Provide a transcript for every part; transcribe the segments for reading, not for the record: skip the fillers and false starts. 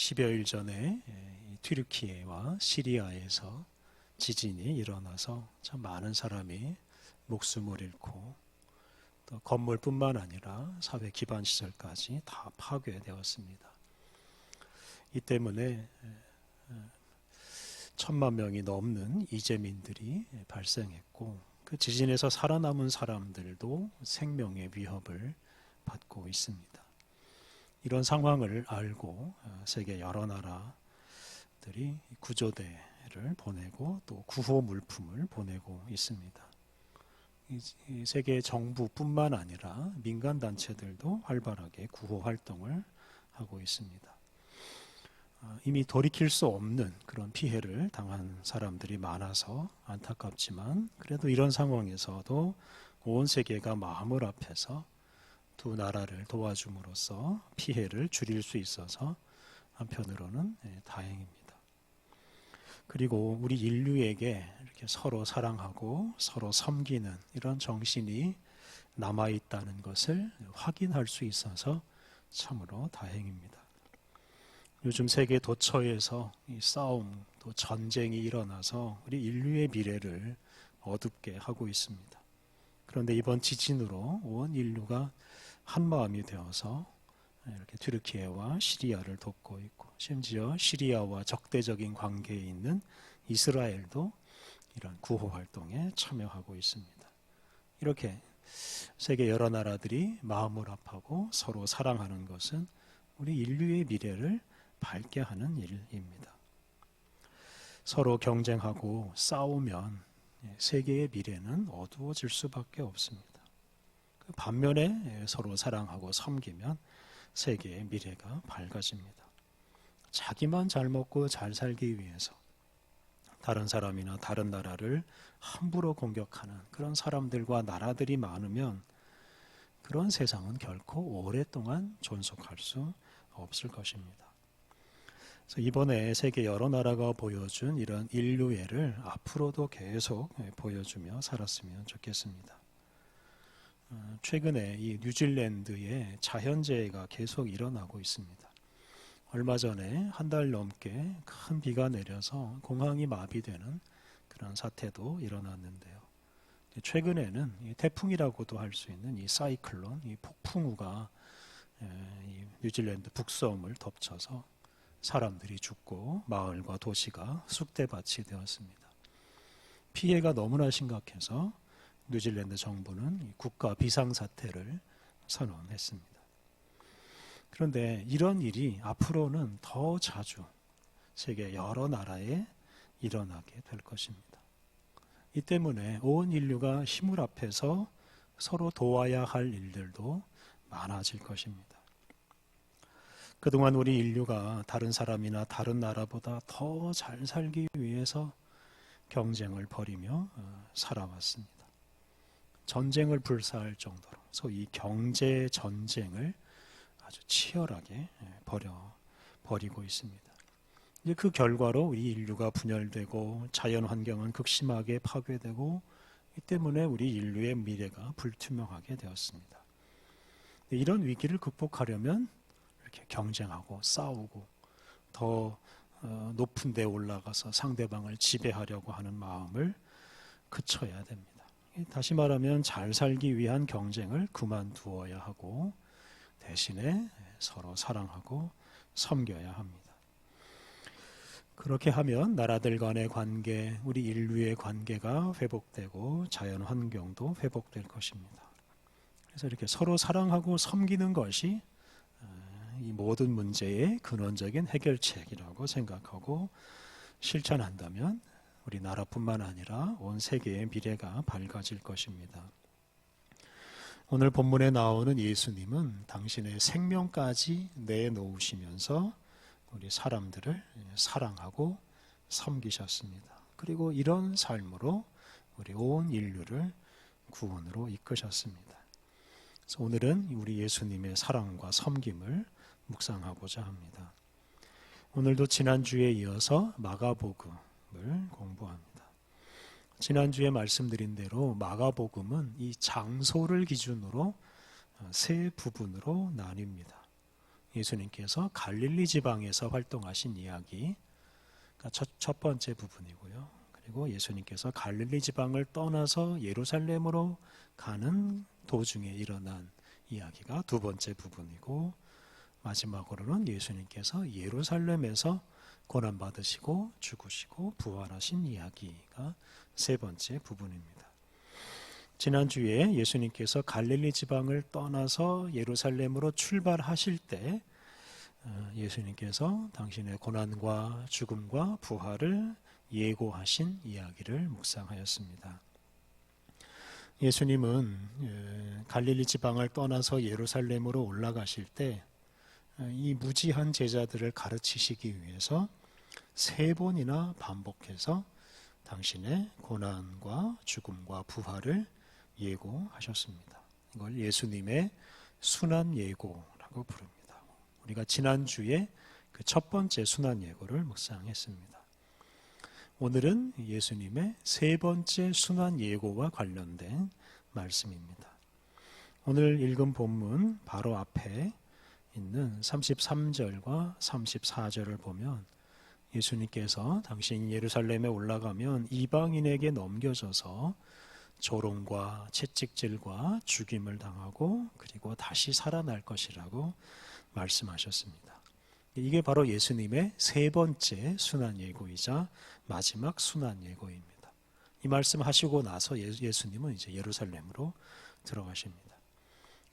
10여일 전에 튀르키예와 시리아에서 지진이 일어나서 참 많은 사람이 목숨을 잃고 또 건물뿐만 아니라 사회 기반 시설까지 다 파괴되었습니다. 이 때문에 1,000만 명이 넘는 이재민들이 발생했고 그 지진에서 살아남은 사람들도 생명의 위협을 받고 있습니다. 이런 상황을 알고 세계 여러 나라들이 구조대를 보내고 또 구호 물품을 보내고 있습니다. 이 세계 정부뿐만 아니라 민간 단체들도 활발하게 구호 활동을 하고 있습니다. 이미 돌이킬 수 없는 그런 피해를 당한 사람들이 많아서 안타깝지만 그래도 이런 상황에서도 온 세계가 마음을 합해서 두 나라를 도와줌으로써 피해를 줄일 수 있어서 한편으로는 다행입니다. 그리고 우리 인류에게 이렇게 서로 사랑하고 서로 섬기는 이런 정신이 남아있다는 것을 확인할 수 있어서 참으로 다행입니다. 요즘 세계 도처에서 이 싸움, 또 전쟁이 일어나서 우리 인류의 미래를 어둡게 하고 있습니다. 그런데 이번 지진으로 온 인류가 한 마음이 되어서 이렇게 튀르키예와 시리아를 돕고 있고 심지어 시리아와 적대적인 관계에 있는 이스라엘도 이런 구호 활동에 참여하고 있습니다. 이렇게 세계 여러 나라들이 마음을 합하고 서로 사랑하는 것은 우리 인류의 미래를 밝게 하는 일입니다. 서로 경쟁하고 싸우면 세계의 미래는 어두워질 수밖에 없습니다. 반면에 서로 사랑하고 섬기면 세계의 미래가 밝아집니다. 자기만 잘 먹고 잘 살기 위해서 다른 사람이나 다른 나라를 함부로 공격하는 그런 사람들과 나라들이 많으면 그런 세상은 결코 오랫동안 존속할 수 없을 것입니다. 그래서 이번에 세계 여러 나라가 보여준 이런 인류애를 앞으로도 계속 보여주며 살았으면 좋겠습니다. 최근에 이 뉴질랜드에 자연재해가 계속 일어나고 있습니다. 얼마 전에 한 달 넘게 큰 비가 내려서 공항이 마비되는 그런 사태도 일어났는데요. 최근에는 이 태풍이라고도 할 수 있는 이 사이클론, 이 폭풍우가 이 뉴질랜드 북섬을 덮쳐서 사람들이 죽고 마을과 도시가 쑥대밭이 되었습니다. 피해가 너무나 심각해서 뉴질랜드 정부는 국가 비상사태를 선언했습니다. 그런데 이런 일이 앞으로는 더 자주 세계 여러 나라에 일어나게 될 것입니다. 이 때문에 온 인류가 힘을 합해서 서로 도와야 할 일들도 많아질 것입니다. 그동안 우리 인류가 다른 사람이나 다른 나라보다 더 잘 살기 위해서 경쟁을 벌이며 살아왔습니다. 전쟁을 불사할 정도로 소위 경제 전쟁을 아주 치열하게 벌이고 있습니다. 이제 그 결과로 우리 인류가 분열되고 자연 환경은 극심하게 파괴되고 이 때문에 우리 인류의 미래가 불투명하게 되었습니다. 이런 위기를 극복하려면 이렇게 경쟁하고 싸우고 더 높은 데 올라가서 상대방을 지배하려고 하는 마음을 그쳐야 됩니다. 다시 말하면 잘 살기 위한 경쟁을 그만두어야 하고 대신에 서로 사랑하고 섬겨야 합니다. 그렇게 하면 나라들 간의 관계, 우리 인류의 관계가 회복되고 자연 환경도 회복될 것입니다. 그래서 이렇게 서로 사랑하고 섬기는 것이 이 모든 문제의 근원적인 해결책이라고 생각하고 실천한다면 우리나라뿐만 아니라 온 세계의 미래가 밝아질 것입니다. 오늘 본문에 나오는 예수님은 당신의 생명까지 내놓으시면서 우리 사람들을 사랑하고 섬기셨습니다. 그리고 이런 삶으로 우리 온 인류를 구원으로 이끄셨습니다. 그래서 오늘은 우리 예수님의 사랑과 섬김을 묵상하고자 합니다. 오늘도 지난주에 이어서 마가복음을 공부합니다. 지난주에 말씀드린 대로 마가복음은 이 장소를 기준으로 세 부분으로 나뉩니다. 예수님께서 갈릴리 지방에서 활동하신 이야기, 첫 번째 부분이고요. 그리고 예수님께서 갈릴리 지방을 떠나서 예루살렘으로 가는 도중에 일어난 이야기가 두 번째 부분이고, 마지막으로는 예수님께서 예루살렘에서 고난받으시고 죽으시고 부활하신 이야기가 세 번째 부분입니다. 지난주에 예수님께서 갈릴리 지방을 떠나서 예루살렘으로 출발하실 때 예수님께서 당신의 고난과 죽음과 부활을 예고하신 이야기를 묵상하였습니다. 예수님은 갈릴리 지방을 떠나서 예루살렘으로 올라가실 때 이 무지한 제자들을 가르치시기 위해서 세 번이나 반복해서 당신의 고난과 죽음과 부활을 예고하셨습니다. 이걸 예수님의 순환 예고라고 부릅니다. 우리가 지난주에 그 첫 번째 순환 예고를 묵상했습니다. 오늘은 예수님의 세 번째 순환 예고와 관련된 말씀입니다. 오늘 읽은 본문 바로 앞에 있는 33절과 34절을 보면 예수님께서 당신이 예루살렘에 올라가면 이방인에게 넘겨져서 조롱과 채찍질과 죽임을 당하고 그리고 다시 살아날 것이라고 말씀하셨습니다. 이게 바로 예수님의 세 번째 순환 예고이자 마지막 순환 예고입니다. 이 말씀하시고 나서 예수님은 이제 예루살렘으로 들어가십니다.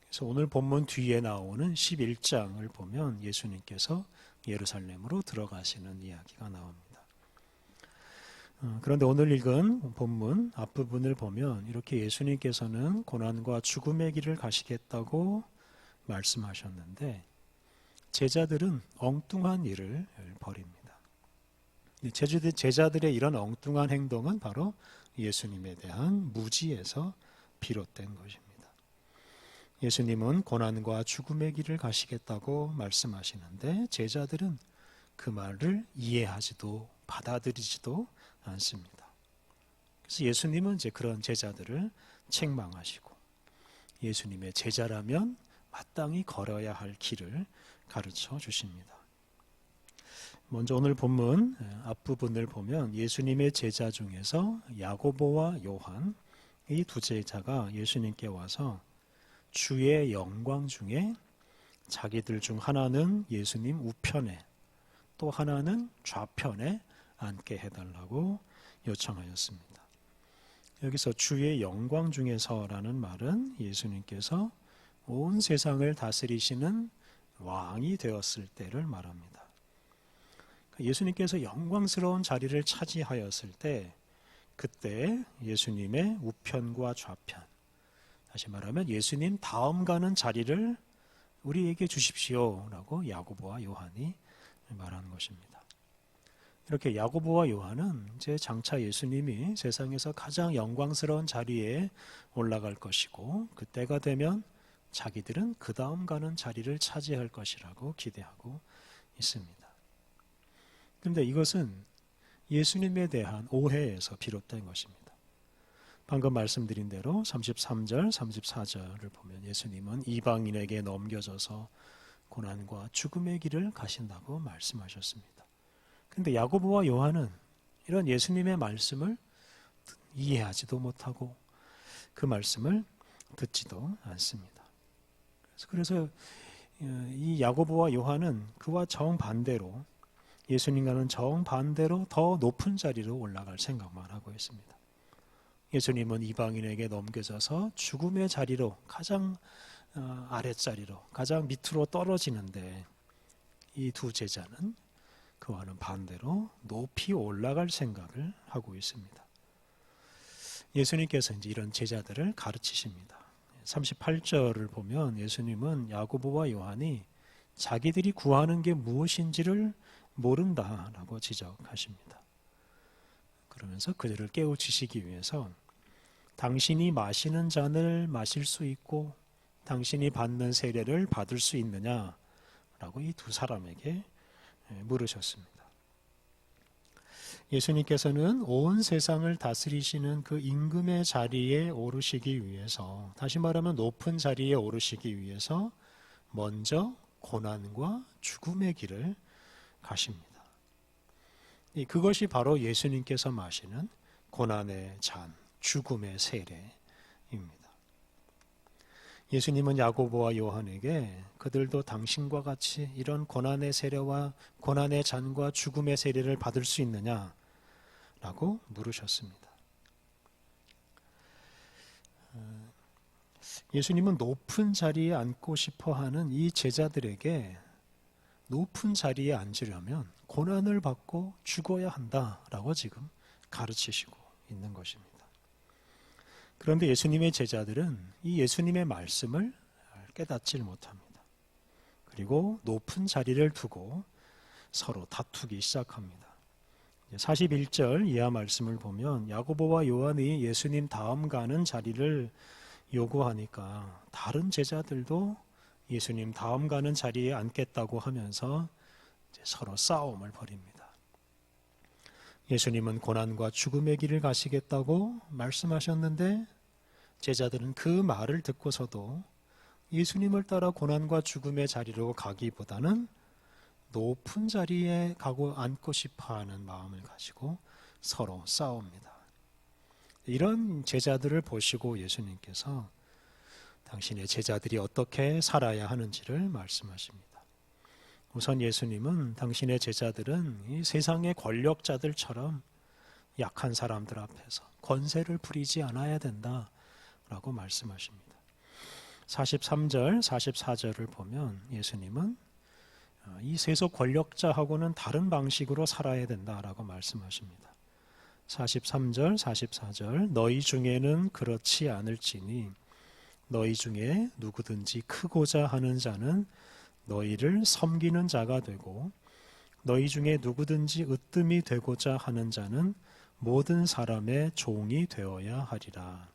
그래서 오늘 본문 뒤에 나오는 11장을 보면 예수님께서 예루살렘으로 들어가시는 이야기가 나옵니다. 그런데 오늘 읽은 본문 앞부분을 보면 이렇게 예수님께서는 고난과 죽음의 길을 가시겠다고 말씀하셨는데 제자들은 엉뚱한 일을 벌입니다. 제자들의 이런 엉뚱한 행동은 바로 예수님에 대한 무지에서 비롯된 것입니다. 예수님은 고난과 죽음의 길을 가시겠다고 말씀하시는데 제자들은 그 말을 이해하지도 받아들이지도 않습니다. 그래서 예수님은 이제 그런 제자들을 책망하시고 예수님의 제자라면 마땅히 걸어야 할 길을 가르쳐 주십니다. 먼저 오늘 본문 앞부분을 보면 예수님의 제자 중에서 야고보와 요한 이 두 제자가 예수님께 와서 주의 영광 중에 자기들 중 하나는 예수님 우편에 또 하나는 좌편에 앉게 해달라고 요청하였습니다. 여기서 주의 영광 중에서라는 말은 예수님께서 온 세상을 다스리시는 왕이 되었을 때를 말합니다. 예수님께서 영광스러운 자리를 차지하였을 때 그때 예수님의 우편과 좌편, 다시 말하면 예수님 다음 가는 자리를 우리에게 주십시오라고 야고보와 요한이 말하는 것입니다. 이렇게 야고보와 요한은 이제 장차 예수님이 세상에서 가장 영광스러운 자리에 올라갈 것이고 그때가 되면 자기들은 그 다음 가는 자리를 차지할 것이라고 기대하고 있습니다. 그런데 이것은 예수님에 대한 오해에서 비롯된 것입니다. 방금 말씀드린 대로 33절, 34절을 보면 예수님은 이방인에게 넘겨져서 고난과 죽음의 길을 가신다고 말씀하셨습니다. 그런데 야고보와 요한은 이런 예수님의 말씀을 이해하지도 못하고 그 말씀을 듣지도 않습니다. 그래서 이 야고보와 요한은 그와 정반대로 예수님과는 정반대로 더 높은 자리로 올라갈 생각만 하고 있습니다. 예수님은 이방인에게 넘겨져서 죽음의 자리로 가장 아랫자리로 가장 밑으로 떨어지는데 이 두 제자는 그와는 반대로 높이 올라갈 생각을 하고 있습니다. 예수님께서 이제 이런 제자들을 가르치십니다. 38절을 보면 예수님은 야고보와 요한이 자기들이 구하는 게 무엇인지를 모른다라고 지적하십니다. 그러면서 그들을 깨우치시기 위해서 당신이 마시는 잔을 마실 수 있고 당신이 받는 세례를 받을 수 있느냐라고 이 두 사람에게 물으셨습니다. 예수님께서는 온 세상을 다스리시는 그 임금의 자리에 오르시기 위해서, 다시 말하면 높은 자리에 오르시기 위해서 먼저 고난과 죽음의 길을 가십니다. 그것이 바로 예수님께서 마시는 고난의 잔, 죽음의 세례입니다. 예수님은 야고보와 요한에게 그들도 당신과 같이 이런 고난의 세례와 고난의 잔과 죽음의 세례를 받을 수 있느냐라고 물으셨습니다. 예수님은 높은 자리에 앉고 싶어 하는 이 제자들에게 높은 자리에 앉으려면 고난을 받고 죽어야 한다라고 지금 가르치시고 있는 것입니다. 그런데 예수님의 제자들은 이 예수님의 말씀을 깨닫지 못합니다. 그리고 높은 자리를 두고 서로 다투기 시작합니다. 41절 이하 말씀을 보면 야고보와 요한이 예수님 다음 가는 자리를 요구하니까 다른 제자들도 예수님 다음 가는 자리에 앉겠다고 하면서 서로 싸움을 벌입니다. 예수님은 고난과 죽음의 길을 가시겠다고 말씀하셨는데 제자들은 그 말을 듣고서도 예수님을 따라 고난과 죽음의 자리로 가기보다는 높은 자리에 가고 앉고 싶어하는 마음을 가지고 서로 싸웁니다. 이런 제자들을 보시고 예수님께서 당신의 제자들이 어떻게 살아야 하는지를 말씀하십니다. 우선 예수님은 당신의 제자들은 이 세상의 권력자들처럼 약한 사람들 앞에서 권세를 부리지 않아야 된다라고 말씀하십니다. 43절, 44절을 보면 예수님은 이 세속 권력자하고는 다른 방식으로 살아야 된다라고 말씀하십니다. 43절, 44절 너희 중에는 그렇지 않을지니 너희 중에 누구든지 크고자 하는 자는 너희를 섬기는 자가 되고 너희 중에 누구든지 으뜸이 되고자 하는 자는 모든 사람의 종이 되어야 하리라.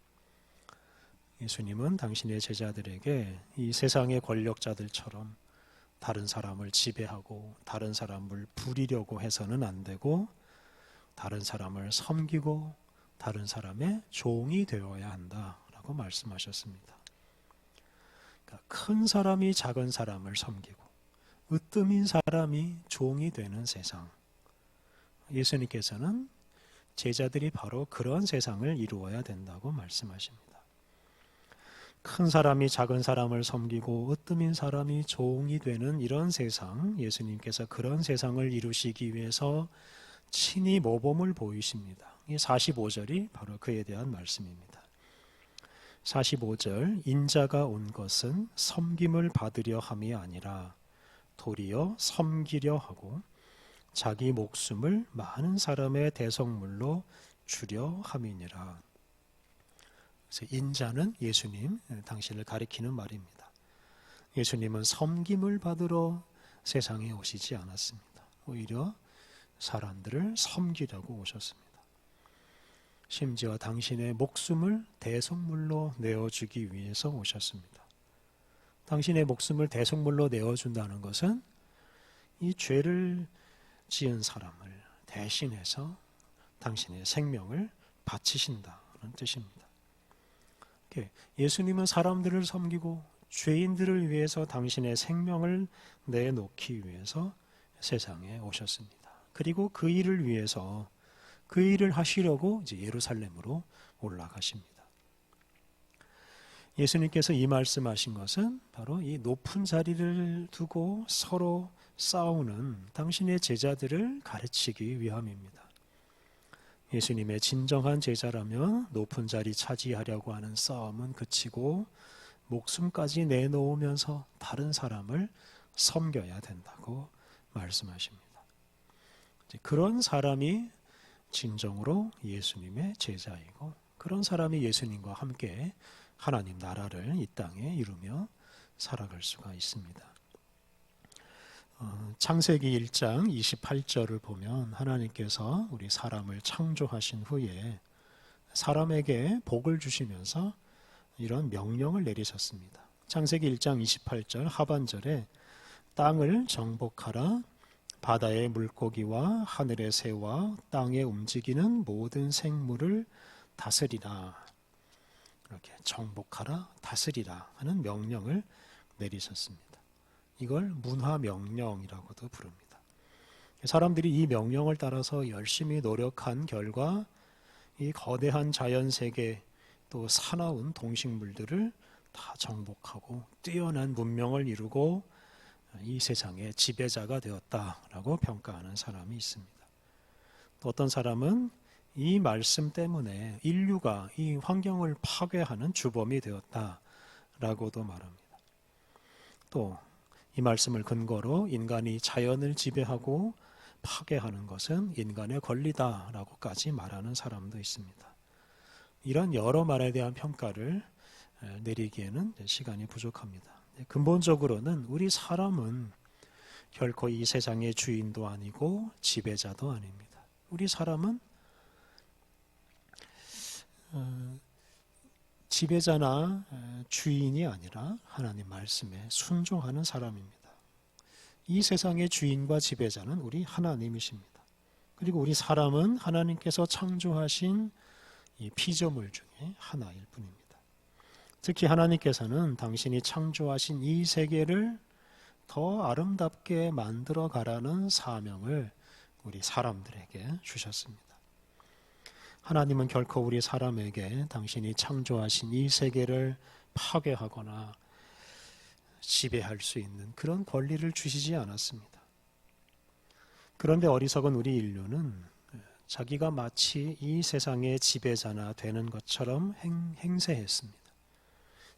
예수님은 당신의 제자들에게 이 세상의 권력자들처럼 다른 사람을 지배하고 다른 사람을 부리려고 해서는 안 되고 다른 사람을 섬기고 다른 사람의 종이 되어야 한다라고 말씀하셨습니다. 그러니까 큰 사람이 작은 사람을 섬기고 으뜸인 사람이 종이 되는 세상. 예수님께서는 제자들이 바로 그런 세상을 이루어야 된다고 말씀하십니다. 큰 사람이 작은 사람을 섬기고 으뜸인 사람이 종이 되는 이런 세상, 예수님께서 그런 세상을 이루시기 위해서 친히 모범을 보이십니다. 이 45절이 바로 그에 대한 말씀입니다. 45절 인자가 온 것은 섬김을 받으려 함이 아니라 도리어 섬기려 하고 자기 목숨을 많은 사람의 대속물로 주려 함이니라. 그래서 인자는 예수님, 당신을 가리키는 말입니다. 예수님은 섬김을 받으러 세상에 오시지 않았습니다. 오히려 사람들을 섬기려고 오셨습니다. 심지어 당신의 목숨을 대속물로 내어주기 위해서 오셨습니다. 당신의 목숨을 대속물로 내어준다는 것은 이 죄를 지은 사람을 대신해서 당신의 생명을 바치신다는 뜻입니다. 예수님은 사람들을 섬기고 죄인들을 위해서 당신의 생명을 내놓기 위해서 세상에 오셨습니다. 그리고 그 일을 위해서 그 일을 하시려고 이제 예루살렘으로 올라가십니다. 예수님께서 이 말씀하신 것은 바로 이 높은 자리를 두고 서로 싸우는 당신의 제자들을 가르치기 위함입니다. 예수님의 진정한 제자라면 높은 자리 차지하려고 하는 싸움은 그치고 목숨까지 내놓으면서 다른 사람을 섬겨야 된다고 말씀하십니다. 그런 사람이 진정으로 예수님의 제자이고 그런 사람이 예수님과 함께 하나님 나라를 이 땅에 이루며 살아갈 수가 있습니다. 창세기 1장 28절을 보면 하나님께서 우리 사람을 창조하신 후에 사람에게 복을 주시면서 이런 명령을 내리셨습니다. 창세기 1장 28절 하반절에 땅을 정복하라 바다의 물고기와 하늘의 새와 땅에 움직이는 모든 생물을 다스리라. 이렇게 정복하라, 다스리라 하는 명령을 내리셨습니다. 이걸 문화명령이라고도 부릅니다. 사람들이 이 명령을 따라서 열심히 노력한 결과 이 거대한 자연세계 또 사나운 동식물들을 다 정복하고 뛰어난 문명을 이루고 이 세상의 지배자가 되었다라고 평가하는 사람이 있습니다. 또 어떤 사람은 이 말씀 때문에 인류가 이 환경을 파괴하는 주범이 되었다라고도 말합니다. 또 이 말씀을 근거로 인간이 자연을 지배하고 파괴하는 것은 인간의 권리다라고까지 말하는 사람도 있습니다. 이런 여러 말에 대한 평가를 내리기에는 시간이 부족합니다. 근본적으로는 우리 사람은 결코 이 세상의 주인도 아니고 지배자도 아닙니다. 우리 사람은 지배자나 주인이 아니라 하나님 말씀에 순종하는 사람입니다. 이 세상의 주인과 지배자는 우리 하나님이십니다. 그리고 우리 사람은 하나님께서 창조하신 이 피조물 중에 하나일 뿐입니다. 특히 하나님께서는 당신이 창조하신 이 세계를 더 아름답게 만들어 가라는 사명을 우리 사람들에게 주셨습니다. 하나님은 결코 우리 사람에게 당신이 창조하신 이 세계를 파괴하거나 지배할 수 있는 그런 권리를 주시지 않았습니다. 그런데 어리석은 우리 인류는 자기가 마치 이 세상의 지배자나 되는 것처럼 행세했습니다.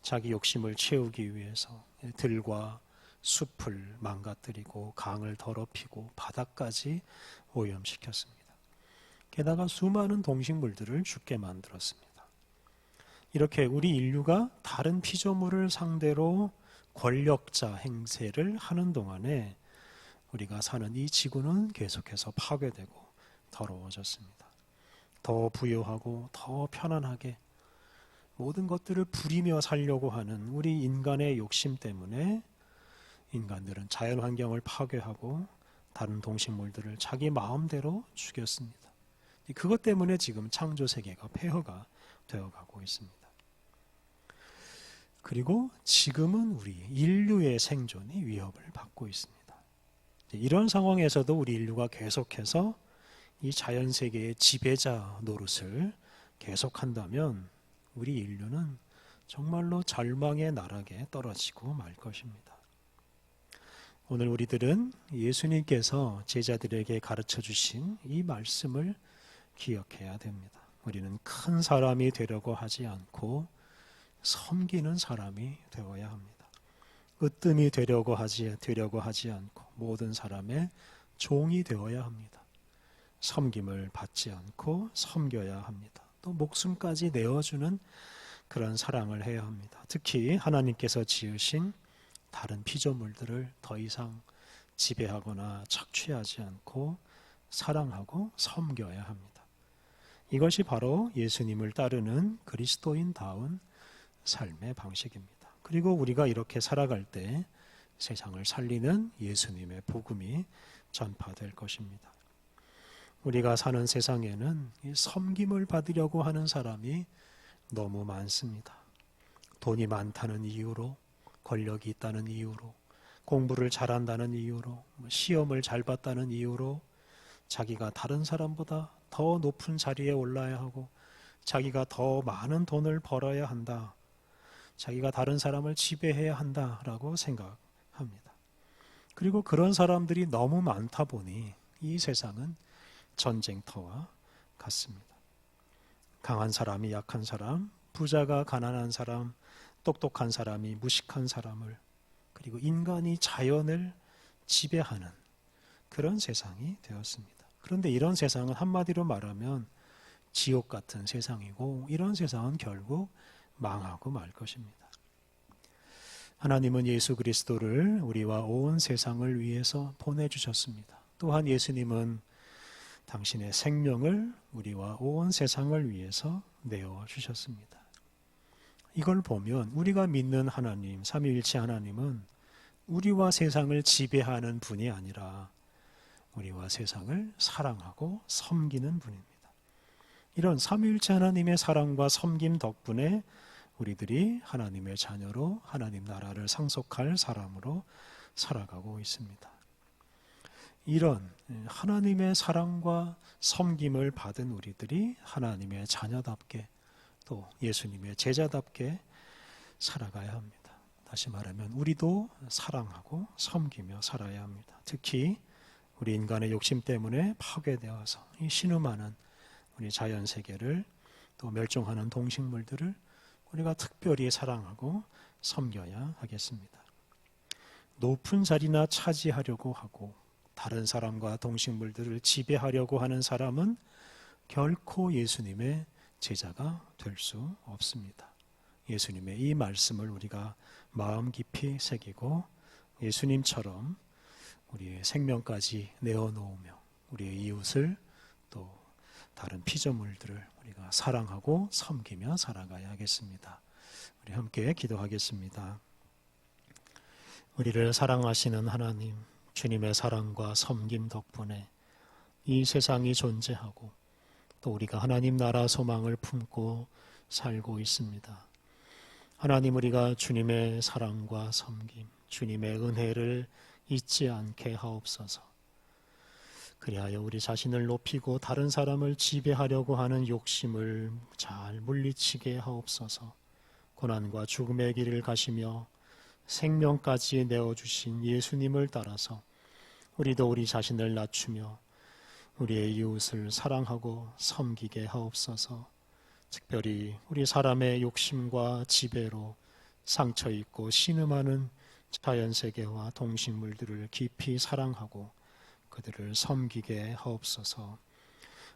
자기 욕심을 채우기 위해서 들과 숲을 망가뜨리고 강을 더럽히고 바다까지 오염시켰습니다. 게다가 수많은 동식물들을 죽게 만들었습니다. 이렇게 우리 인류가 다른 피조물을 상대로 권력자 행세를 하는 동안에 우리가 사는 이 지구는 계속해서 파괴되고 더러워졌습니다. 더 부유하고 더 편안하게 모든 것들을 부리며 살려고 하는 우리 인간의 욕심 때문에 인간들은 자연환경을 파괴하고 다른 동식물들을 자기 마음대로 죽였습니다. 그것 때문에 지금 창조세계가 폐허가 되어가고 있습니다. 그리고 지금은 우리 인류의 생존이 위협을 받고 있습니다. 이런 상황에서도 우리 인류가 계속해서 이 자연세계의 지배자 노릇을 계속한다면 우리 인류는 정말로 절망의 나락에 떨어지고 말 것입니다. 오늘 우리들은 예수님께서 제자들에게 가르쳐 주신 이 말씀을 기억해야 됩니다. 우리는 큰 사람이 되려고 하지 않고 섬기는 사람이 되어야 합니다. 으뜸이 되려고 하지 않고 모든 사람의 종이 되어야 합니다. 섬김을 받지 않고 섬겨야 합니다. 또 목숨까지 내어주는 그런 사랑을 해야 합니다. 특히 하나님께서 지으신 다른 피조물들을 더 이상 지배하거나 착취하지 않고 사랑하고 섬겨야 합니다. 이것이 바로 예수님을 따르는 그리스도인다운 삶의 방식입니다. 그리고 우리가 이렇게 살아갈 때 세상을 살리는 예수님의 복음이 전파될 것입니다. 우리가 사는 세상에는 이 섬김을 받으려고 하는 사람이 너무 많습니다. 돈이 많다는 이유로, 권력이 있다는 이유로, 공부를 잘한다는 이유로, 시험을 잘 봤다는 이유로 자기가 다른 사람보다 더 높은 자리에 올라야 하고 자기가 더 많은 돈을 벌어야 한다. 자기가 다른 사람을 지배해야 한다라고 생각합니다. 그리고 그런 사람들이 너무 많다 보니 이 세상은 전쟁터와 같습니다. 강한 사람이 약한 사람, 부자가 가난한 사람, 똑똑한 사람이 무식한 사람을, 그리고 인간이 자연을 지배하는 그런 세상이 되었습니다. 그런데 이런 세상은 한마디로 말하면 지옥 같은 세상이고 이런 세상은 결국 망하고 말 것입니다. 하나님은 예수 그리스도를 우리와 온 세상을 위해서 보내주셨습니다. 또한 예수님은 당신의 생명을 우리와 온 세상을 위해서 내어주셨습니다. 이걸 보면 우리가 믿는 하나님, 삼위일체 하나님은 우리와 세상을 지배하는 분이 아니라 우리와 세상을 사랑하고 섬기는 분입니다. 이런 삼위일체 하나님의 사랑과 섬김 덕분에 우리들이 하나님의 자녀로 하나님 나라를 상속할 사람으로 살아가고 있습니다. 이런 하나님의 사랑과 섬김을 받은 우리들이 하나님의 자녀답게 또 예수님의 제자답게 살아가야 합니다. 다시 말하면 우리도 사랑하고 섬기며 살아야 합니다. 특히 우리 인간의 욕심 때문에 파괴되어서 이 신음하는 우리 자연세계를 또 멸종하는 동식물들을 우리가 특별히 사랑하고 섬겨야 하겠습니다. 높은 자리나 차지하려고 하고 다른 사람과 동식물들을 지배하려고 하는 사람은 결코 예수님의 제자가 될 수 없습니다. 예수님의 이 말씀을 우리가 마음 깊이 새기고 예수님처럼 우리의 생명까지 내어놓으며 우리의 이웃을 또 다른 피조물들을 우리가 사랑하고 섬기며 살아가야 하겠습니다. 우리 함께 기도하겠습니다. 우리를 사랑하시는 하나님, 주님의 사랑과 섬김 덕분에 이 세상이 존재하고 또 우리가 하나님 나라 소망을 품고 살고 있습니다. 하나님, 우리가 주님의 사랑과 섬김, 주님의 은혜를 잊지 않게 하옵소서. 그리하여 우리 자신을 높이고 다른 사람을 지배하려고 하는 욕심을 잘 물리치게 하옵소서. 고난과 죽음의 길을 가시며 생명까지 내어주신 예수님을 따라서 우리도 우리 자신을 낮추며 우리의 이웃을 사랑하고 섬기게 하옵소서. 특별히 우리 사람의 욕심과 지배로 상처있고 신음하는 자연세계와 동식물들을 깊이 사랑하고 그들을 섬기게 하옵소서.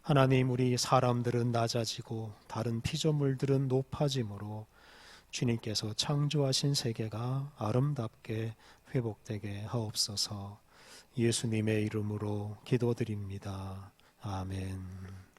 하나님, 우리 사람들은 낮아지고 다른 피조물들은 높아짐으로 주님께서 창조하신 세계가 아름답게 회복되게 하옵소서. 예수님의 이름으로 기도드립니다. 아멘.